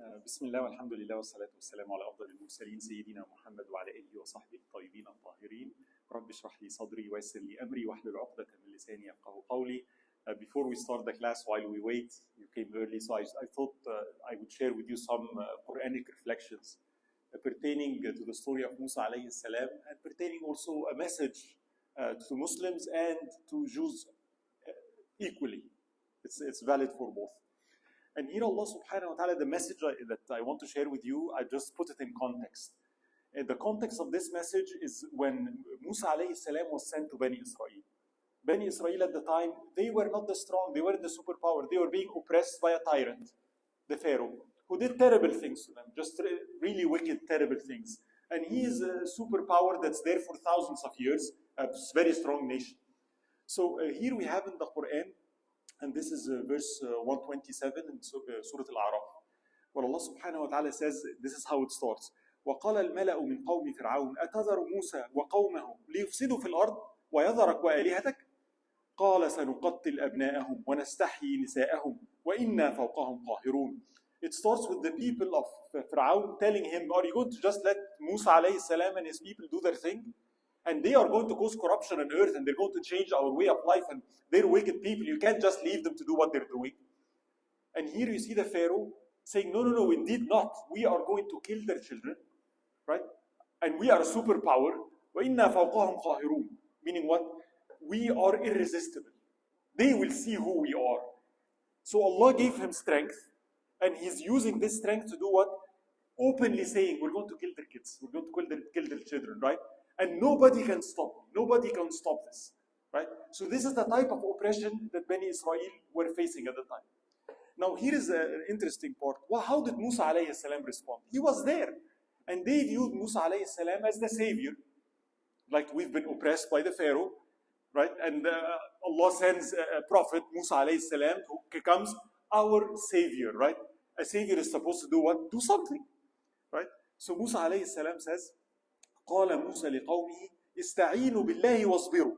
بسم الله والحمد لله والصلاة والسلام على أفضل المرسلين سيدنا محمد وعلى آله وصحبه الطيبين الطاهرين. رب اشرح لي صدري ويسر لي أمري واحلل عقدة من لساني يفقهوا قولي. Before we start the class, while we wait, you came early, so I thought I would share with you some Quranic reflections pertaining to the story of Musa alayhi salam, and pertaining also a message to Muslims and to Jews equally. It's valid for both. And here Allah subhanahu wa ta'ala, the message that I want to share with you, I just put it in context. And the context of this message is when Musa alayhi salam was sent to Bani Israel. Bani Israel at the time, they were not the strong, they weren't the superpower, they were being oppressed by a tyrant, the Pharaoh, who did terrible things to them, just really wicked, terrible things. And he is a superpower that's there for thousands of years, a very strong nation. So here we have in the Quran, and this is verse 127 in Surat Al-A'raf, where Allah subhanahu wa ta'ala says, this is how it starts. وَقَالَ الْمَلَأُ مِنْ قَوْمِ فِرْعَوْنَ أَتَذَرُ مُوسَى وَقَوْمَهُ لِيُفْسِدُوا فِي الْأَرْضِ وَيَذَرَكَ وَآلِهَتَكَ قَالَ سَنُقَتِّلْ أَبْنَاءَهُمْ وَنَسْتَحْيِي نِسَاءَهُمْ وَإِنَّا فَوْقَهُمْ قَاهِرُونَ. It starts with the people of Pharaoh telling him, are you going to just let Musa alayhi salam and his people do their thing? And they are going to cause corruption on earth, and they're going to change our way of life, and they're wicked people. You can't just leave them to do what they're doing. And here you see the Pharaoh saying, no, indeed not. We are going to kill their children, right? And we are a superpower. وَإِنَّا فَوْقَهُمْ قَاهِرُونَ. Meaning what? We are irresistible. They will see who we are. So Allah gave him strength, and he's using this strength to do what? Openly saying, we're going to kill their kids. We're going to kill their children, right? And nobody can stop. Nobody can stop this, right? So this is the type of oppression that Bani Israel were facing at the time. Now here is an interesting part. Well, how did Musa alayhi salam respond? He was there, and they viewed Musa alayhi salam as the savior. Like we've been oppressed by the Pharaoh, right? And Allah sends a prophet, Musa alayhi salam, who becomes our savior, right? A savior is supposed to do what? Do something, right? So Musa alayhi salam says, قال موسى لقومه استعينوا بالله واصبروا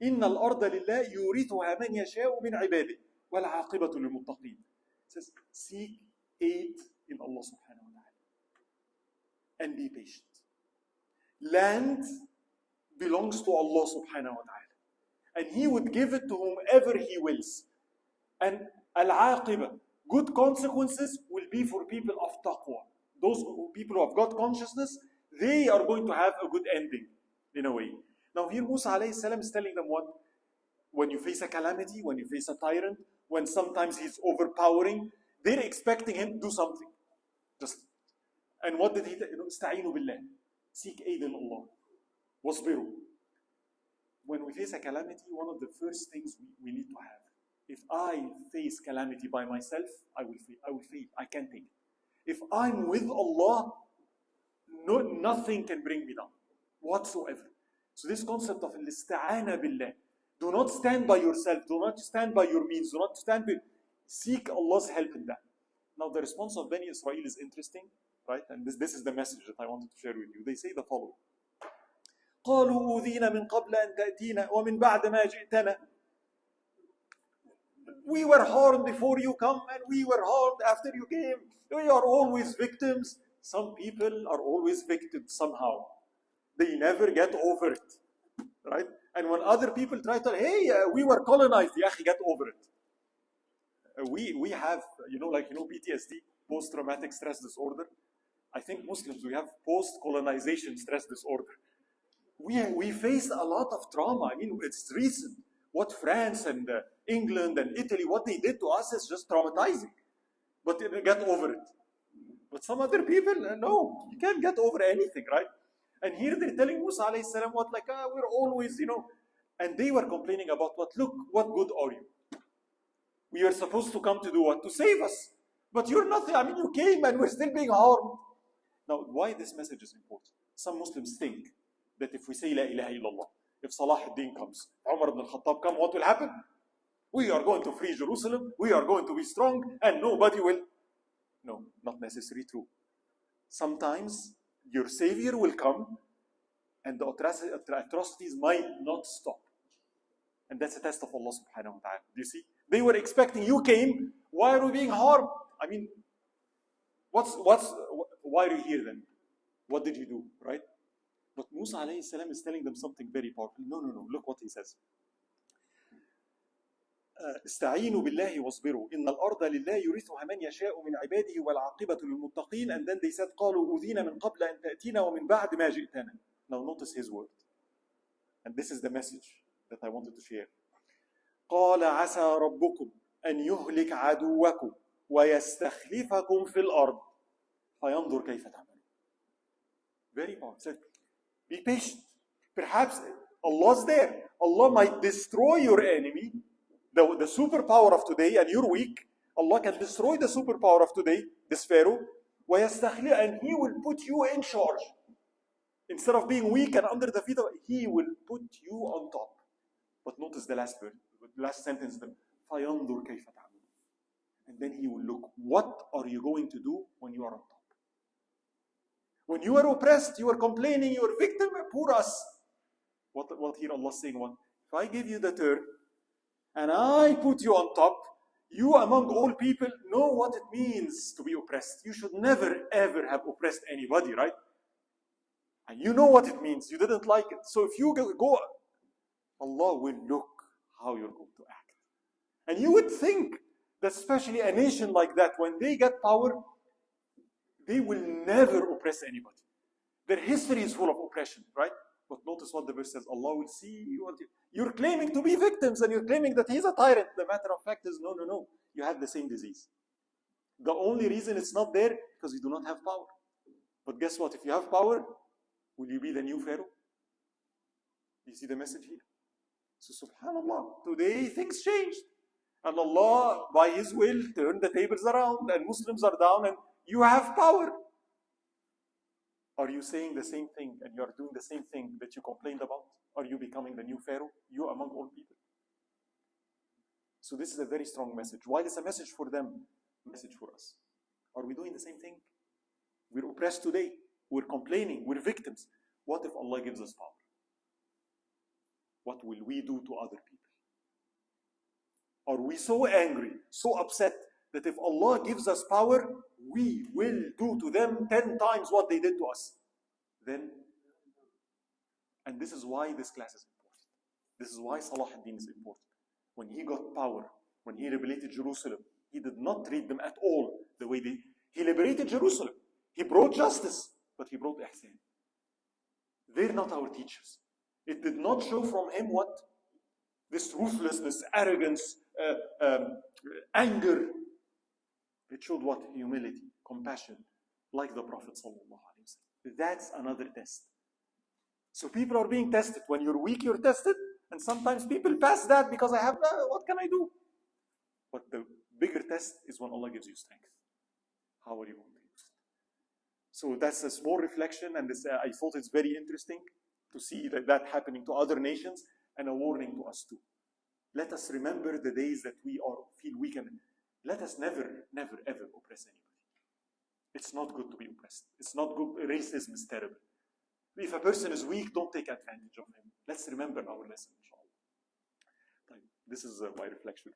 إن الأرض لله يورثها من يشاء من عباده والعاقبة للمتقين. It says, seek aid in Allah subhanahu wa ta'ala and be patient. Land belongs to Allah subhanahu wa ta'ala, and He would give it to whomever He wills. And al-aqiba, good consequences, will be for people of taqwa. Those people who have got consciousness, they are going to have a good ending, in a way. Now here Musa alayhi salam is telling them what? When you face a calamity, when you face a tyrant, when sometimes he's overpowering, they're expecting him to do something. And what did he tell? Ista'inu billah. Seek aid in Allah. Wasbiru. When we face a calamity, one of the first things we need to have. If I face calamity by myself, I will fail. I can't take it. If I'm with Allah, nothing can bring me down whatsoever. So this concept of al-ista'ana billah, do not stand by yourself, do not stand by your means, do not stand by, seek Allah's help in that. Now the response of Bani Israel is interesting, right? And this is the message that I wanted to share with you. They say the following: قالوا أوذينا من قبل أن تأتينا ومن بعد ما جئتنا. We were harmed before you come, and we were harmed after you came. We are always victims. Some people are always victims somehow. They never get over it, right? And when other people try to, hey, we were colonized, get over it. We have, PTSD, post-traumatic stress disorder. I think Muslims, we have post-colonization stress disorder. We face a lot of trauma. I mean, it's recent. What France and England and Italy, what they did to us is just traumatizing. But get over it. But some other people, no, you can't get over anything, right? And here they're telling Musa alayhi salam what, like, we're always, and they were complaining about what? Look, what good are you? We are supposed to come to do what? To save us. But you're nothing. I mean, you came and we're still being harmed. Now, why this message is important? Some Muslims think that if we say La ilaha illallah, if Salah ad-Din comes, Umar ibn al-Khattab come, what will happen? We are going to free Jerusalem, we are going to be strong, and nobody will. No, not necessarily true. Sometimes your savior will come and the atrocities might not stop. And that's a test of Allah subhanahu wa ta'ala. Do you see? They were expecting, you came, why are we being harmed? I mean, why are you here then? What did you do, right? But Musa alayhi salam is telling them something very powerful. No, look what he says. استعينوا بالله واصبروا إن الأرض لله يورثها من يشاء من عباده والعاقبة للمتقين. And then they said قالوا أوذينا من قبل أن تأتينا ومن بعد ما جئتنا. Now notice his word. And this is the message that I wanted to share. قال عسى ربكم أن يهلك عدوكم ويستخلفكم في الأرض فينظر كيف تعملون. Very powerful. Be patient. Perhaps Allah's there. Allah might destroy your enemy, the superpower of today, and you're weak. Allah can destroy the superpower of today, this Pharaoh, and He will put you in charge. Instead of being weak and under the feet of, He will put you on top. But notice the last sentence, فَيَنْظُرْ كَيْفَ تَعْمَلُونَ. And then He will look, what are you going to do when you are on top? When you are oppressed, you are complaining, you are victim, poor us. What here Allah is saying, if I give you the turn, and I put you on top, you among all people know what it means to be oppressed. You should never ever have oppressed anybody, right? And you know what it means. You didn't like it. So if you go, Allah will look how you're going to act. And you would think that especially a nation like that, when they get power, they will never oppress anybody. Their history is full of oppression, right? But notice what the verse says. Allah will see you. You're claiming to be victims and you're claiming that He's a tyrant. The matter of fact is, no. You have the same disease. The only reason it's not there because you do not have power. But guess what? If you have power, will you be the new Pharaoh? You see the message here? So subhanAllah, today things changed. And Allah, by His will, turned the tables around and Muslims are down and you have power. Are you saying the same thing and you are doing the same thing that you complained about? Are you becoming the new Pharaoh? You among all people? So this is a very strong message. While it's a message for them, a message for us. Are we doing the same thing? We're oppressed today. We're complaining. We're victims. What if Allah gives us power? What will we do to other people? Are we so angry, so upset, that if Allah gives us power, we will do to them 10 times what they did to us? Then, and this is why this class is important. This is why Salah ad-Din is important. When he got power, when he liberated Jerusalem, he did not treat them at all the way he liberated Jerusalem. He brought justice, but he brought ihsan. They're not our teachers. It did not show from him what? This ruthlessness, arrogance, anger. It showed what? Humility, compassion, like the Prophet ﷺ. That's another test. So people are being tested. When you're weak, you're tested. And sometimes people pass that because I have, what can I do? But the bigger test is when Allah gives you strength. How are you going to use it? So that's a small reflection, and this, I thought it's very interesting to see that happening to other nations, and a warning to us too. Let us remember the days that we feel weak, and let us never, ever oppress anybody. It's not good to be oppressed. It's not good. Racism is terrible. If a person is weak, don't take advantage of him. Let's remember our lesson, inshallah. This is my reflection.